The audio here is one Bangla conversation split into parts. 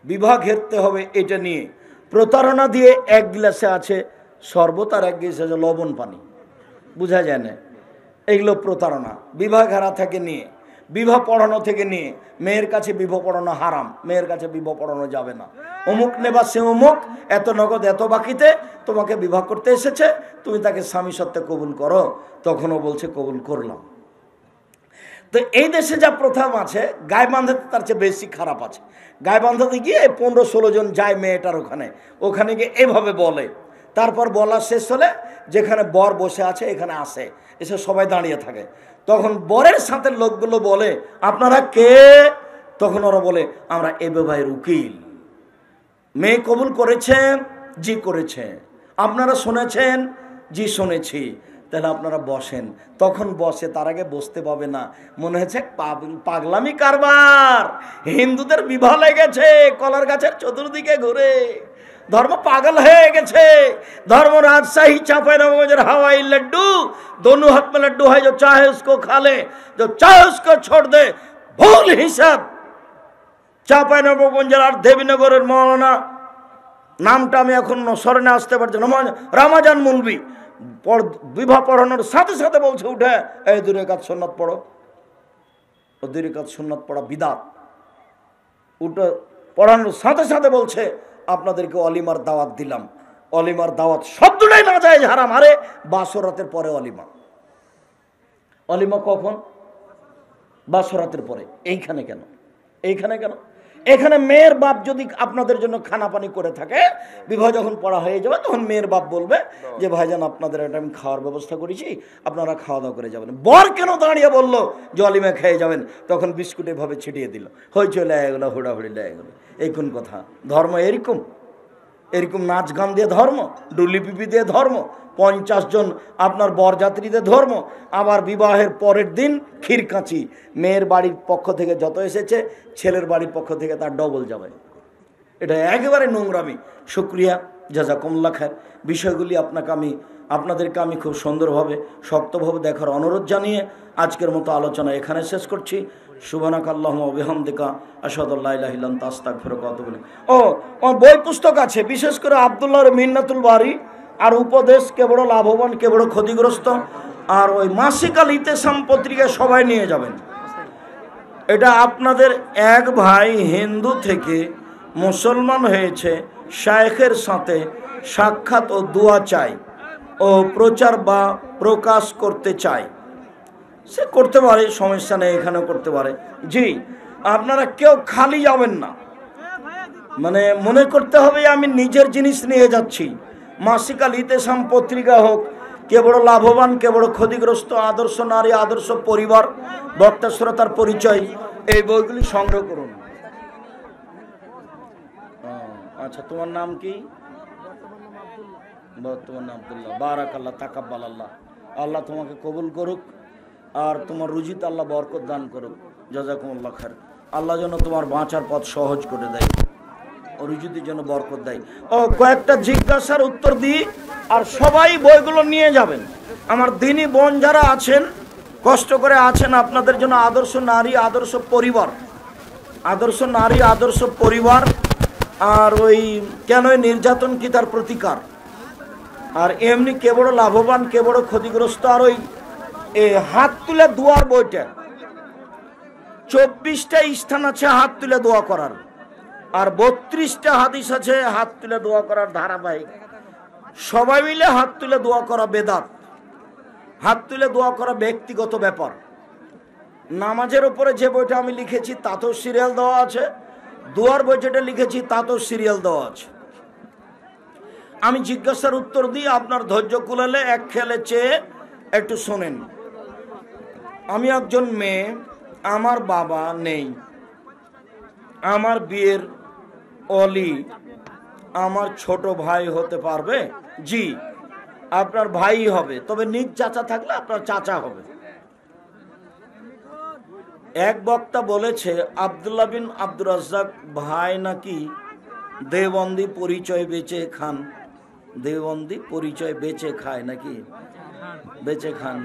বিবাহ ঘেরতে হবে এটা নিয়ে প্রতারণা দিয়ে এক গ্লাসে আছে শরবত আর এক গ্লাসে আছে লবণ পানি, বোঝা যায় না। এগুলো প্রতারণা। বিবাহ ঘেরা থেকে নিয়ে, বিবাহ পড়ানো থেকে নিয়ে, মেয়ের কাছে বিবাহ পড়ানো হারাম, মেয়ের কাছে বিবাহ পড়ানো যাবে না। অমুক নেবা সে অমুক, এত নগদ এত বাকিতে তোমাকে বিবাহ করতে এসেছে, তুমি তাকে স্বামী সত্ত্বে কবুল করো। তখনও বলছে কবুল করলাম। তো এই দেশে যা প্রথা আছে, গায়ে বাঁধাতে তার চেয়ে বেশি খারাপ আছে। গায়ে বাঁধাতে গিয়ে 15-16 জন যায় মেয়েটার ওখানে, ওখানে গিয়ে এভাবে বলে। তারপর বলা শেষ হলে যেখানে বর বসে আছে এখানে আসে, এসে সবাই দাঁড়িয়ে থাকে। তখন বরের সাথে লোকগুলো বলে আপনারা কে? তখন ওরা বলে আমরা এ বিবাহের উকিল। মেয়ে কবুল করেছে? জি করেছে। আপনারা শুনেছেন? জি শুনেছি। তাহলে আপনারা বসেন। তখন বসে, তার আগে বসতে পাবে না, মনে হচ্ছে পাগলামি কারবার। হিন্দুদের বিবাহ লেগেছে কলার গাছের চতুর্দিকে ঘুরে, ধর্ম পাগল হয়ে গেছে। ধর্ম राजशाही चांपाइनबाबगंज हवाई लड्डू, दोनों हाथ में लड्डू है, जो चाहे उसको खा ले, जो चाहे उसको छोड़ दे। भूल हिसाब। चांपाइनबाबगंज আর দেবীনগরের মৌলানা, নামটা আমি এখন স্মরণে আসতে পারছি না, রামাজান মুলবি বিবাহ পড়ানোর সাথে সাথে বলছে উঠে, এই 2 রাকাত সুন্নাত পড়ো। ও 2 রাকাত সুন্নাত পড়া বিদাত। উঠে পড়ানোর সাথে সাথে বলছে আপনাদেরকে অলিমার দাওয়াত দিলাম। অলিমার দাওয়াত শব্দটাই না যায় হারাম। আরে বাসরাতের পরে অলিমা। অলিমা কখন? বাসরাতের পরে। এইখানে কেন? এইখানে কেন? এখানে মেয়ের বাপ যদি আপনাদের জন্য খানা পানি করে থাকে, বিবাহ যখন পড়া হয়ে যাবে তখন মেয়ের বাপ বলবে যে ভাইজান আপনাদের একটা আমি খাওয়ার ব্যবস্থা করেছি, আপনারা খাওয়া দাওয়া করে যাবেন। বর কেন দাঁড়িয়ে বললো যে অলিমা খেয়ে যাবেন? তখন বিস্কুট এভাবে ছিটিয়ে দিল, হইচই লেগে গেলো, হুড়াহুড়ি লেগে গেলো। এই কোন কথা? ধর্ম এরকম? এরকম নাচ গান দিয়ে ধর্ম? ডুলি পিপি দিয়ে ধর্ম? 50 জন আপনার বরযাত্রীদের ধর্ম? আবার বিবাহের পরের দিন ক্ষীরকাঁচি, মেয়ের বাড়ির পক্ষ থেকে যত এসেছে ছেলের বাড়ির পক্ষ থেকে তার ডবল যাবে। এটা একেবারে নোংরামি। শুক্রিয়া, জাযাকুমুল্লাহ খায়ের। বিষয়গুলি আপনাদেরকে আমি খুব সুন্দরভাবে শক্তভাবে দেখার অনুরোধ জানিয়ে আজকের মতো আলোচনা এখানে শেষ করছি। সুবহানাকাল্লাহুম্মা ওয়া বিহামদিকা আশহাদু আল্লা ইলাহা ইল্লা আনতা আস্তাগফিরুকা ওয়া আতুবু ইলাইক। ও বই পুস্তক আছে, বিশেষ করে আব্দুল্লাহর মিন্নাতুল বারি আর উপদেশ, কে বড় লাভবান কে বড় ক্ষতিগ্রস্ত, আর ওই মাসিক আল ইতেসাম পত্রিকা সবাই নিয়ে যাবেন। এটা আপনাদের এক ভাই হিন্দু থেকে মুসলমান হয়েছে, শায়েখের সাথে সাক্ষাৎ ও দোয়া চায় ও প্রচার বা প্রকাশ করতে চায়, সে করতে পারে, সমস্যা নেই, এখানেও করতে পারে। জি, আপনারা কেউ খালি যাবেন না, মানে মনে করতে হবে আমি নিজের জিনিস নিয়ে যাচ্ছি। মাসিক আল ইতেসাম পত্রিকা হোক, কে বড় লাভবান কে বড় ক্ষতিগ্রস্ত, আদর্শ নারী আদর্শ পরিবার, বক্তা শ্রোতার পরিচয়, এই বইগুলি সংগ্রহ করুন। আচ্ছা, তোমার নাম কি? বর্তমান আব্দুল্লাহ। বারাকাল্লাহ, তাকাব্বাল আল্লাহ। আল্লাহ তোমাকে কবুল করুক আর তোমার রুজিতে আল্লাহ বরকত দান করুক। জাযাকুমুল্লাহ খায়ের। আল্লাহ যেন তোমার বাঁচার পথ সহজ করে দেয়, রুজিদের জন্য বরকত দেয়। ও কয়েকটা জিজ্ঞাসার উত্তর দিই, আর সবাই বইগুলো নিয়ে যাবেন। আমার দিনী বোন যারা আছেন, কষ্ট করে আছেন, আপনাদের জন্য আদর্শ নারী আদর্শ পরিবার, আদর্শ নারী আদর্শ পরিবার, আর ওই কেন নির্যাতন কি তার প্রতিকার, আর এমনি কে বড় লাভবান কে বড় ক্ষতিগ্রস্ত, আর ওই হাত তুলে দোয়ার বইটা 24টা স্থান আছে হাত তুলে দোয়া করার, আর 32টা হাদিস আছে হাত তুলে দোয়া করার ধারাবাহিক। সবাই মিলে হাত তুলে দোয়া করা বেদাত। হাত তুলে দোয়া করা ব্যক্তিগত ব্যাপার। নামাজের উপরে যে বইটা আমি লিখেছি তাতেও সিরিয়াল দেওয়া আছে, দোয়ার বই যেটা লিখেছি তাতেও সিরিয়াল দেওয়া আছে। আমি জিজ্ঞাসার উত্তর দিই, আপনার ধৈর্য কুলালে এক খেলে চেয়ে একটু শোনেন। আমি একজন মেয়ে, আমার বাবা নেই, আমার বিয়ের অলি আমার ছোট ভাই হতে পারবে? জি, আপনার ভাই হবে, তবে নিজ চাচা থাকলে আপনার চাচা হবে। এক বক্তা বলেছে আব্দুল্লাহ বিন আব্দুর রাজ্জাক ভাই নাকি দেওবন্দি পরিচয় বেচে খান। দেওবন্দি পরিচয় বেচে খায় নাকি? বেচে খান।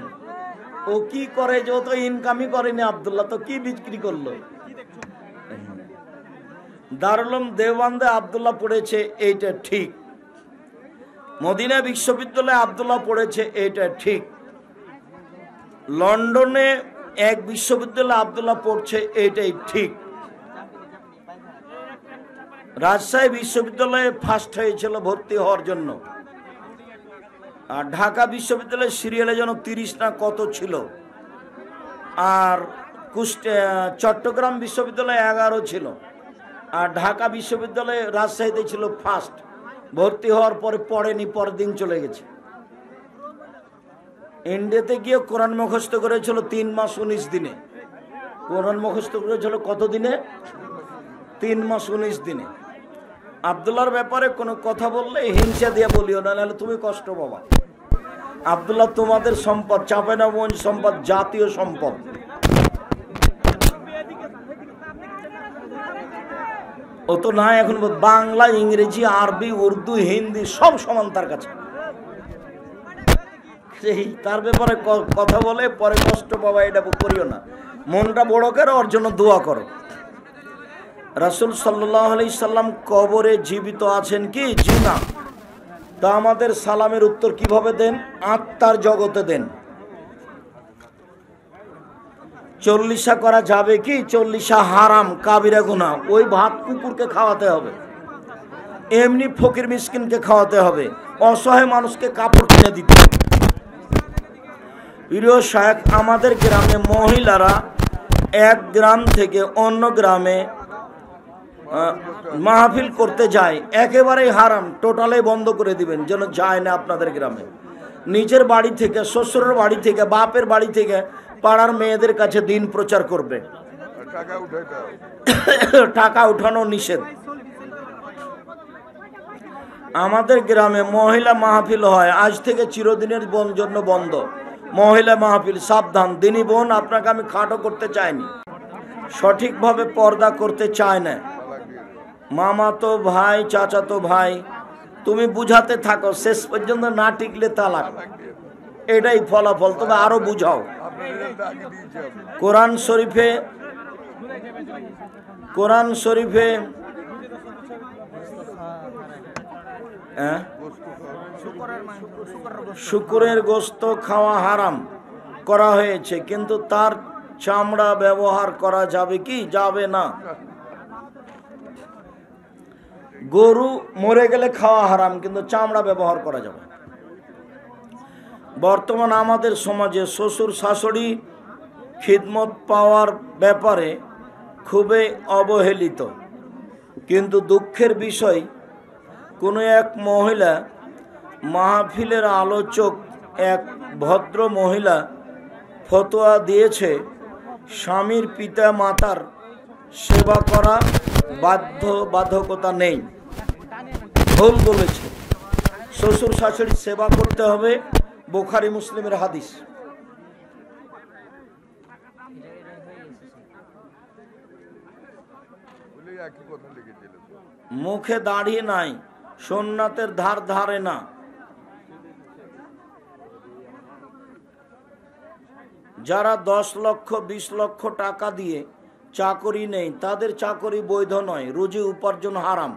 ও কি করে যে ও তো ইনকামই করেনি, আব্দুল্লাহ তো কি বিক্রি করলো? দারুল উলুম দেওবন্দে আব্দুল্লাহ পড়েছে, এইটা ঠিক। মদিনা বিশ্ববিদ্যালয়ে আব্দুল্লাহ পড়েছে, এইটা ঠিক। লন্ডনে এক বিশ্ববিদ্যালয়ে আব্দুল্লাহ পড়ছে, এইটাই ঠিক। রাজশাহী বিশ্ববিদ্যালয়ে ফার্স্ট হয়েছিল ভর্তি হওয়ার জন্য, আর ঢাকা বিশ্ববিদ্যালয়ের সিরিয়ালে যেন 30 না কত ছিল, আর চট্টগ্রাম বিশ্ববিদ্যালয়ে 11 ছিল, আর ঢাকা বিশ্ববিদ্যালয়ে রাজশাহীতে ছিল ফার্স্ট। ভর্তি হওয়ার পরে পড়েনি, পরের দিন চলে গেছে। ইন্ডিয়াতে গিয়ে কোরআন মুখস্থ করেছিল 3 মাস 19 দিনে। কোরআন মুখস্থ করেছিল কত দিনে? 3 মাস 19 দিনে। আব্দুল্লাহর ব্যাপারে কোনো কথা বললে হিংসা দিয়ে বলিও না, নাহলে তুমি কষ্ট পাবা। আব্দুল্লাহ তোমাদের সম্পদ, চাঁপাইনবাবগঞ্জ সম্পদ, জাতীয় সম্পদ। ও তো না, এখন বাংলা, ইংরেজি, আরবি, উর্দু, হিন্দি সব সমান তার কাছে। তার ব্যাপারে কথা বলে পরে কষ্ট পাবা, এটা করিও না। মনটা বড় করো, ওর জন্য দোয়া করো। রাসূল সাল্লাল্লাহু আলাইহি সাল্লাম কবরে জীবিত আছেন কি? জি না। তা আমাদের সালামের উত্তর কিভাবে দেন? আত্মার জগতে দেন। 40 করা যাবে কি? 40 হারাম, কাবিরা গুনাহ। ওই ভাত কুকুরকে খাওয়াতে হবে, এমনি ফকির মিসকিনকে খাওয়াতে হবে, অসহায় মানুষকে কাপড় কিনে দিতে হবে। প্রিয় শায়েখ, আমাদের গ্রামে মহিলারা এক গ্রাম থেকে অন্য গ্রামে মাহফিল করতে যায়, একেবারেই হারাম, টোটালে বন্ধ করে দিবেন, যেন যায় না আপনাদের গ্রামে। নিজের বাড়ি থেকে, শ্বশুরের বাড়ি থেকে, বাপের বাড়ি থেকে পাড়ার মেয়েদের কাছে দিন প্রচার করবে। টাকা উঠানো নিষেধ। আমাদের গ্রামে মহিলা মাহফিল হয়, আজ থেকে চিরদিনের জন্য বন্ধ। মহিলা মাহফিল, সাবধান। দিনী বোন, আপনাকে আমি খাটো করতে চাইনি, সঠিকভাবে পর্দা করতে চাই না। মামাতো ভাই, চাচাতো ভাই, তুমি বুঝাতে থাকো, শেষ পর্যন্ত না টিকলে তালাক, এটাই ফলাফল। তবে আরো বুঝাও। কোরআন শরীফে শুকরের গোশত খাওয়া হারাম করা হয়েছে, কিন্তু তার চামড়া ব্যবহার করা যাবে কি? যাবে না। গরু মরে গেলে খাওয়া হারাম, কিন্তু চামড়া ব্যবহার করা যাবে। বর্তমান আমাদের সমাজে শ্বশুর শাশুড়ি খিদমত পাওয়ার ব্যাপারে খুবই অবহেলিত, কিন্তু দুঃখের বিষয়, কোনো এক মহিলা মাহফিলের আলোচক এক ভদ্র মহিলা ফতোয়া দিয়েছে, স্বামীর পিতা মাতার সেবা করা বাধ্যকতা নেই। ভুল বলেছে, শ্বশুর শাশুড়ির সেবা করতে হবে, বুখারী মুসলিমের হাদিস। মুখে দাড়ি নাই, সুন্নাতের ধার ধারে না। যারা 10 লক্ষ 20 লক্ষ টাকা দিয়ে চাকরি নেই, তাদের চাকরি বৈধ নয়, রুজি উপার্জন হারাম।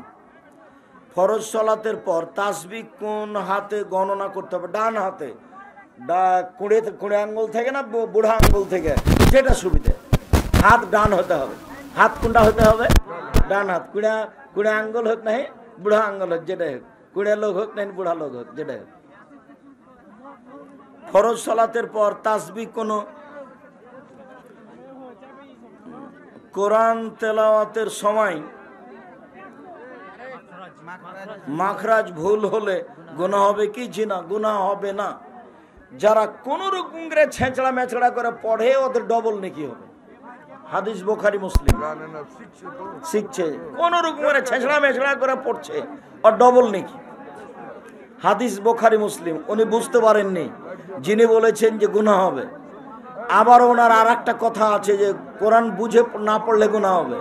ফরজ সালাতের পর তাসবিহ কোন হাতে গণনা করতে হবে? ডান হাতে। কুড়ে আঙ্গুল থেকে না বুড়া আঙ্গুল থেকে, যেটা সুবিধা। হাত ডান হতে হবে। হাত কোনটা হতে হবে? ডান হাত। কুড়ে আঙ্গুল হোক নাই বুড়া আঙ্গুল হোক, যেটা হোক, কুড়ে লোক হোক নাই বুড়া লোক হোক, যেটা হোক। ফরজ সালাতের পর তাসবিহ কোন কোরআন তেলাওয়াতের সময় মাখরাজ ভুল হলে গুনাহ হবে কি? জি না, গুনাহ হবে না। যারা কোন রকম করে ছেঁচড়া মেচড়া করে পড়ে, ওদের ডবল নেকি হবে। হাদিস বুখারী মুসলিম। শিখছে, কোন রকম করে ছেঁচড়া মেচড়া করে পড়ছে, আর ডবল নেকি। হাদিস বুখারী মুসলিম। উনি বুঝতে পারেননি, যিনি বলেছেন যে গুনাহ হবে। আবার ওনার আর একটা কথা আছে যে কোরআন বুঝে না পড়লে গুনাহ হবে।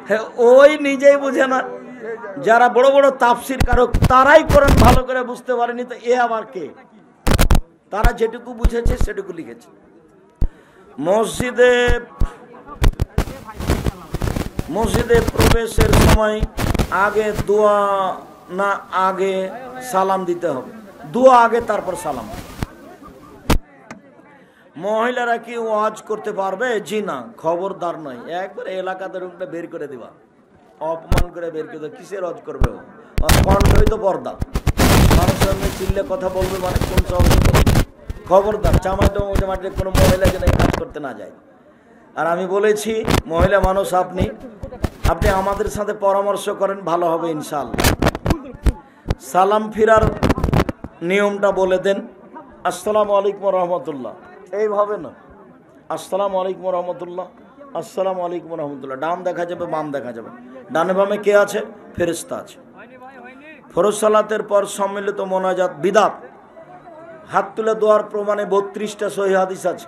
হ্যাঁ, ওই নিজেই বুঝে না। যারা বড় বড় তাফসীর কারক, তারাই কোরআন ভালো করে বুঝতে পারেনি, তো এ আবার কে? তারা যেটুকু বুঝেছে সেটুকু লিখেছে। মসজিদে মসজিদে প্রবেশের সময় আগে দোয়া না আগে সালাম দিতে হবে? দোয়া আগে, তারপর সালাম। মহিলারা কি ওয়াজ করতে পারবে? জি না, খবরদার নয়। একবার এলাকাতে রুমটা বের করে দিবা, অপমান করে বের করে দেবে। কিসের ওয়াজ করবে? কণ্ঠই তো পর্দা, মানুষের সামনে চিল্লে কথা বলবে, মানে কোন সহজে করবে? খবরদার, চামাটে মাঠে কোনো মহিলা যেন কাজ করতে না যায়। আর আমি বলেছি, মহিলা মানুষ আপনি আমাদের সাথে পরামর্শ করেন, ভালো হবে ইনশাআল্লাহ। সালাম ফিরার নিয়মটা বলে দেন। আসসালামু আলাইকুম রহমতুল্লাহ, এইভাবে না, আসসালামু আলাইকুম রহমতুল্লাহ, আসসালামু আলাইকুম রহমতুল্লাহ। ডান দেখা যাবে, বাম দেখা যাবে। ডানে বামে কে আছে? ফেরেশতা আছে। ফরজ সালাতের পর সম্মিলিত মোনাজাত বিদআত। হাত তুলে দোয়ার প্রমাণে 32টা সহিহ হাদিস আছে,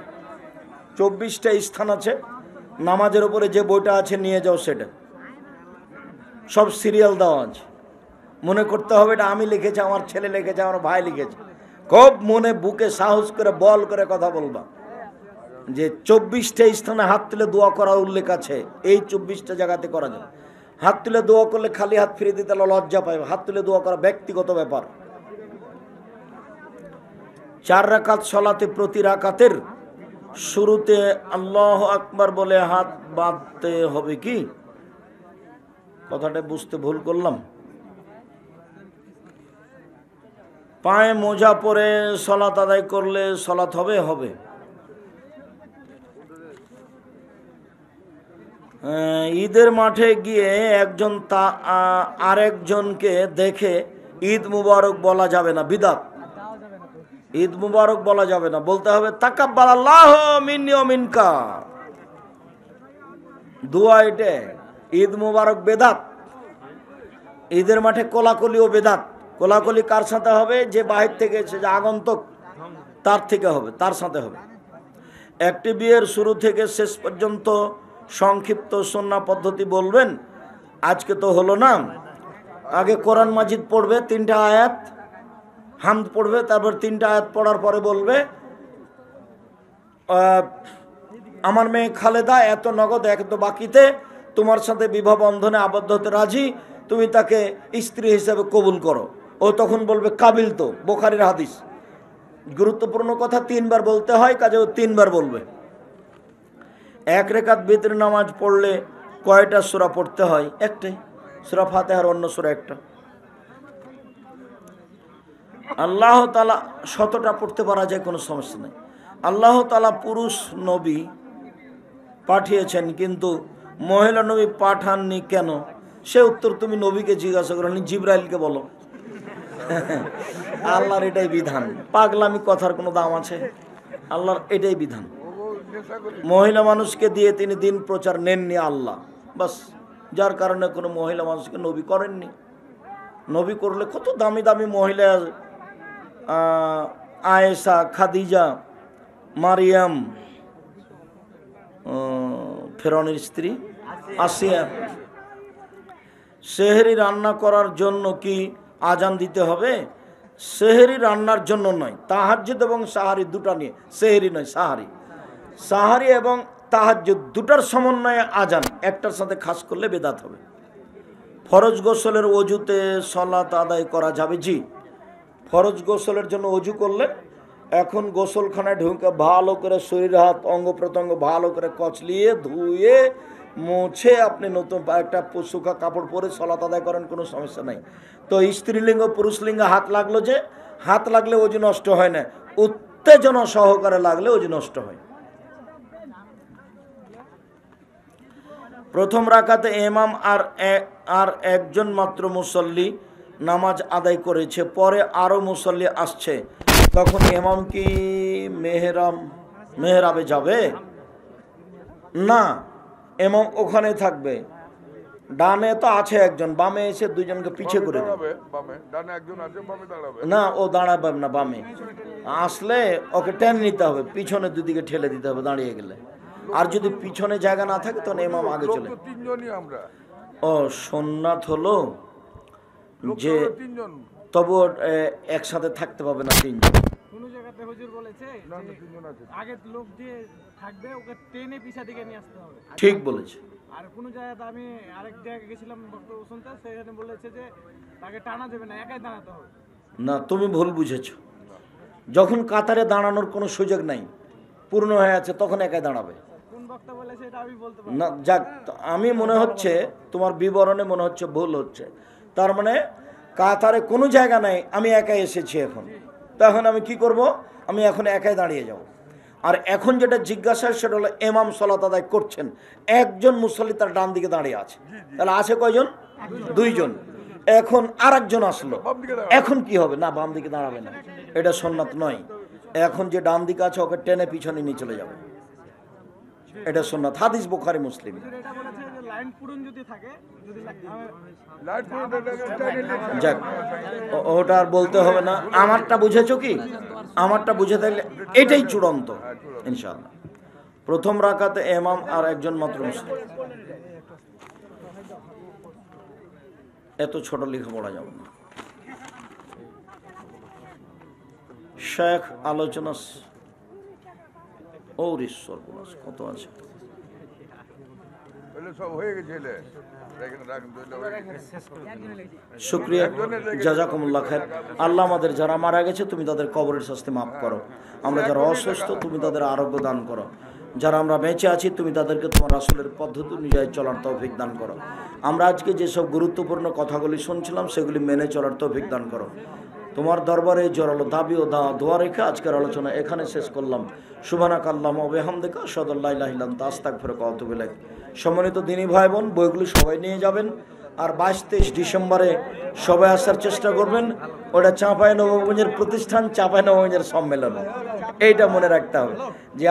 24টা স্থান আছে। নামাজের উপরে যে বইটা আছে নিয়ে যাও, সেটা সব সিরিয়াল দেওয়া আছে। মনে করতে হবে এটা আমি লিখেছি, আমার ছেলে লিখেছে, আমার ভাই লিখেছে। খুব মনে বুকে সাহস করে বল করে কথা বলবা যে 24টা স্থানে হাত তুলে দোয়া করার উল্লেখ আছে। এই 24টা জায়গাতে করা যায়। হাত তুলে দোয়া করলে খালি হাত ফিরে দিতে লজ্জা পাবে। হাত তুলে দোয়া করা ব্যক্তিগত ব্যাপার। 4 রাকাত সলাতে প্রতি রাকাতের শুরুতে আল্লাহু আকবার বলে হাত বাঁধতে হবে কি? কথাটা বুঝতে ভুল করলাম। পায়ে মোজা পরে সলাত আদায় করলে সলাত হবে? হবে। ঈদের মাঠে গিয়ে একজন আরেকজনকে দেখে ঈদ মুবারক বলা যাবে না, বিদআত। ঈদ মুবারক বলা যাবে না, বলতে হবে তাকাব্বালাল্লাহু মিন্নি ওয়া মিনকা। দোয়া এটা। ঈদ মুবারক বেদাত। ঈদের মাঠে কোলাকুলিও বেদাত। কোলাকুলি কার সাথে হবে? যে বাহির থেকে এসে, যে আগন্তুক, তার থেকে হবে, তার সাথে হবে। একটি বিয়ের শুরু থেকে শেষ পর্যন্ত সংক্ষিপ্ত সুন্নাহ পদ্ধতি বলবেন। আজকে তো হলো না। আগে কোরআন মাজিদ পড়বে, 3টা আয়াত, হামদ পড়বে, তারপর 3টা আয়াত পড়ার পরে বলবে আমার মেয়ে খালেদা এত নগদ এত বাকিতে তোমার সাথে বিবাহ বন্ধনে আবদ্ধ হতে রাজি, তুমি তাকে স্ত্রী হিসেবে কবুল করো। ও তখন বলবে কাবিল তো, বুখারীর হাদিস। গুরুত্বপূর্ণ কথা 3বার বলতে হয়, কাজে ও 3বার বলবে। 1 রাকাত বিতর নামাজ পড়লে কয়টা সূরা পড়তে হয়? একটাই, সূরা ফাতিহার অন্য সূরা একটা। আল্লাহ তাআলা 100টা পড়তে পারা যায়, কোনো সমস্যা নেই। আল্লাহ তাআলা পুরুষ নবী পাঠিয়েছেন, কিন্তু মহিলা নবী পাঠাননি কেন? সে উত্তর তুমি নবীকে জিজ্ঞাসা করনি, জিবরাইলকে বলো। আল্লাহর এটাই বিধান। পাগলামি কথার কোনো দাম আছে? আল্লাহর এটাই বিধান। মহিলা মানুষকে দিয়ে তিনি দিন প্রচার নেননি আল্লাহ, বাস। যার কারণে কোনো মহিলা মানুষকে নবী করেননি। নবী করলে কত দামি দামি মহিলা, আয়েশা, খাদিজা, মারিয়াম, ফেরাউনের স্ত্রী আসিয়া। সেহরি রান্না করার জন্য কি আজান দিতে হবে? সেহরি রান্নার জন্য নয়, তাহাজ্জুদ এবং সাহারি দুটা নিয়ে। সেহরি নয়, সাহারি। সাহারি এবং তাহাজ্জুদ দুটার সমন্বয়ে আজান, একটার সাথে খাস করলে বেদাত হবে। ফরজ গোসলের অজুতে সালাত আদায় করা যাবে? জি। ফরজ গোসলের জন্য অজু করলে এখন গোসলখানায় ঢুকে ভালো করে শরীর হাত অঙ্গ প্রত্যঙ্গ ভালো করে কচলিয়ে ধুয়ে মুছে আপনি নতুন একটা শুকা কাপড় পরে সালাত আদায় করেন, কোনো সমস্যা নাই। তো স্ত্রীলিঙ্গ পুরুষলিঙ্গ হাত লাগলো, যে হাত লাগলে অজু নষ্ট হয় না, উত্তেজনা সহকারে লাগলে অজু নষ্ট হয়। প্রথম রাকাতে ইমাম আর একজন মাত্র মুসল্লি নামাজ আদায় করেছে, পরে আরো মুসল্লি আসছে, তখন ইমাম কি মেহরাবে যাবে? না, ইমাম ওখানে থাকবে। ডানে তো আছে একজন, বামে এসে দুইজনকে পিছে করে দেবে। না, ও দাঁড়াবে না, বামে আসলে ওকে টেনে নিতে হবে, পিছনে দুদিকে ঠেলে দিতে হবে দাঁড়িয়ে গেলে। আর যদি পিছনে জায়গা না থাকে তখন ইমাম আগে চলে। ও সুন্নাত হলো যে তবু একসাথে থাকতে পাবে না 3 জন। কোন জায়গাতে হুজুর বলেছে আগে লোক দিয়ে থাকবে, ওকে ট্রেনে পিছা দিকে নিয়ে আসতে হবে। ঠিক বলেছে। আর কোন জায়গাতে আমি আরেক জায়গায় গেছিলাম বক্তব্য শুনতে, সেখানে বলেছে যে তাকে টানা দেবে না, একাই দাঁড়াতে হবে। না, তুমি ভুল বুঝেছ। যখন কাতারে দাঁড়ানোর কোনো সুযোগ নাই, পূর্ণ হয়ে আছে, তখন একাই দাঁড়াবে। কোন বক্তা বলেছে এটা আমি বলতে পারি না, যাক, আমি মনে হচ্ছে তোমার বিবরণে মনে হচ্ছে ভুল হচ্ছে। তার মানে কাতারে কোনো জায়গা নাই, আমি একাই এসেছি এখন, তখন আমি কি করব? আমি এখন একাই দাঁড়িয়ে যাব। আর এখন যেটা জিজ্ঞাসা সেটা হলো ইমাম সালাত আদায় করছেন, একজন মুসল্লি তার ডান দিকে দাঁড়িয়ে আছে, তাহলে আছে কয়জন? দুইজন। এখন আর একজন আসলো, এখন কি হবে? না, বাম দিকে দাঁড়াবে না, এটা সুন্নাত নয়। এখন যে ডান দিকে আছে ওকে টেনে পিছনে নিয়ে চলে যাবে, এটা সুন্নাত। হাদিস বুখারী মুসলিম। এটা বলেছে যে লাইন পূরণ যদি থাকে, যদি যাক, ওটা আর বলতে হবে না। আমারটা বুঝেছো কি? আমারটা বুঝে থাকলে এটাই চূড়ান্ত ইনশাআল্লাহ। প্রথম রাকাতে ইমাম আর একজন মাত্র মুসল্লি। এত ছোট লেখাপড়া যাবে না। শেখ আলোচনা ঈশ্বর কত আছে? শুকরিয়া, জাযাকুমুল্লাহ খায়ের। আল্লাহ আমাদের যারা মারা গেছে তুমি তাদের কবরের শাস্তি মাফ করো। আমরা যারা অসুস্থ তুমি তাদের আরোগ্য দান করো। যারা আমরা বেঁচে আছি তুমি তাদেরকে তোমার রাসূলের পদ্ধতি অনুযায়ী চলার তৌফিক দান করো। আমরা আজকে যেসব গুরুত্বপূর্ণ কথাগুলি শুনছিলাম সেগুলি মেনে চলার তৌফিক দান করো। তোমার দরবারে জোরালো দাবি ও দোয়া রেখে আজকের আলোচনা এখানে শেষ করলাম। সুবহানাকা আল্লাহুম্মা ওয়া বিহামদিকা আশহাদু আল্লা ইলাহা ইল্লা আনতা আস্তাগফিরুকা ওয়া আতুবু ইলাইক। সম্মানিত দিনী ভাই বোন, বইগুলো সবাই নিয়ে যাবেন। আর 22-23 ডিসেম্বরে সবাই আসার চেষ্টা করবেন। ওটা চাঁপাইনবাবগঞ্জের প্রতিষ্ঠান, চাঁপাইনবাবগঞ্জের সম্মেলন, এইটা মনে রাখতে হবে যে